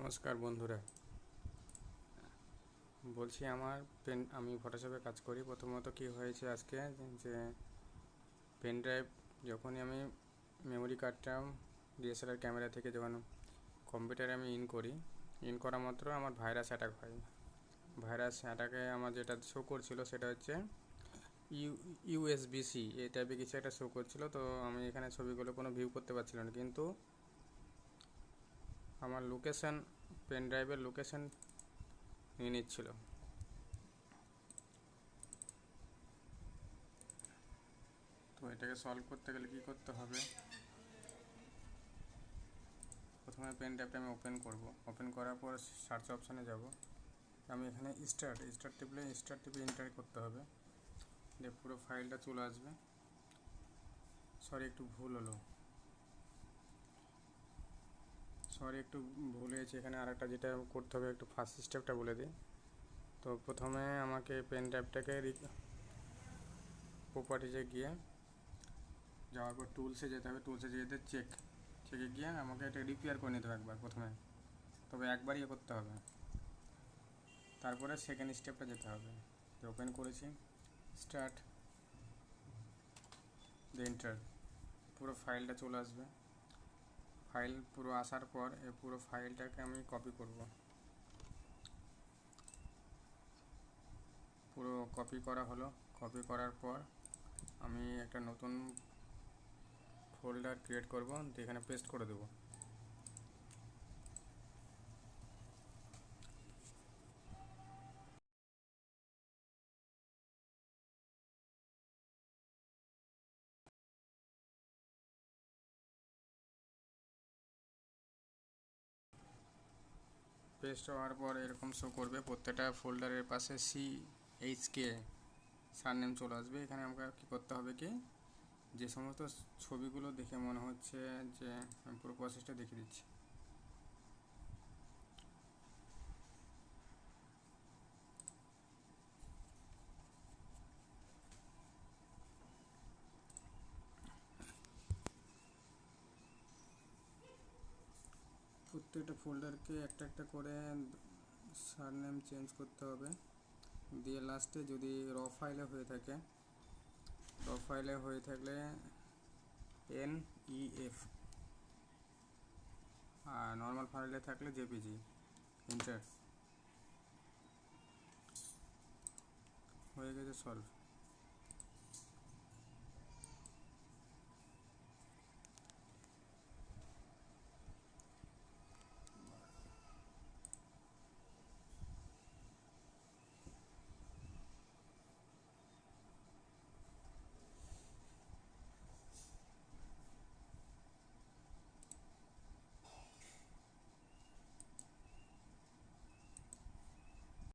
নমস্কার বন্ধুরা, বলছি আমি ফটোশপে কাজ করি। প্রথমত কি হয়েছে আজকে, যে পেন ড্রাইভ যখনই আমি মেমোরি কার্ডটা ডিএসএলআর ক্যামেরা থেকে যখন কম্পিউটারে আমি ইন করা মাত্র আমার ভাইরাস অ্যাটাক হয়। ভাইরাস অ্যাটাকে আমার যেটা শো করছিল সেটা হচ্ছে ইউএসবিসি এই টাইপের কিছু একটা শো করছিল। তো আমি এখানে ছবিগুলো কোনো ভিউ করতে পারছিলাম না, কিন্তু আমার লোকেশান, পেন ড্রাইভের লোকেশান নিয়ে নিচ্ছিল। তো এটাকে সলভ করতে গেলে কী করতে হবে, প্রথমে পেন ড্রাইভটা আমি ওপেন করার পর সার্চ অপশানে যাব। আমি এখানে স্টার্ট টিপে এন্টার করতে হবে, যে পুরো ফাইলটা চলে আসবে। একটু ভুল হয়েছে এখানে। আরেকটা যেটা করতে হবে, একটু ফার্স্ট স্টেপটা বলে দিই। তো প্রথমে আমাকে পেন ড্রাইভটাকে প্রপার্টিজে যাওয়ার পর টুলসে যেতে হবে। টুলসে যেতে চেকে গিয়ে আমাকে এটা রিপেয়ার করে নিতে হবে একবার প্রথমে, তবে একবারই করতে হবে। তারপরে সেকেন্ড স্টেপটা যেতে হবে। ওপেন করেছি, স্টার্ট এন্টার, পুরো ফাইলটা চলে আসবে। ফাইল পুরো আসার পর এই পুরো ফাইলটাকে আমি কপি করব। পুরো কপি করা হলো। কপি করার পর আমি একটা নতুন ফোল্ডার ক্রিয়েট করব, এখানে পেস্ট করে দেবো। পেস্ট হওয়ার পর এরকম শো করবে, প্রত্যেকটা ফোল্ডারের পাশে CHK সারনেম চলে আসবে। এখানে আমাকে কী করতে হবে, যে সমস্ত ছবিগুলো দেখে মনে হচ্ছে, যে আমি পুরো প্রসেসটা দেখিয়ে দিচ্ছি। প্রত্যেকটা ফোল্ডারকে একটা একটা করে সারনেম চেঞ্জ করতে হবে। দিয়ে লাস্টে যদি র ফাইলে হয়ে থাকলে NEF, আর নর্মাল ফাইলে থাকলে JPG। এন্টার, হয়ে গেছে সলভ।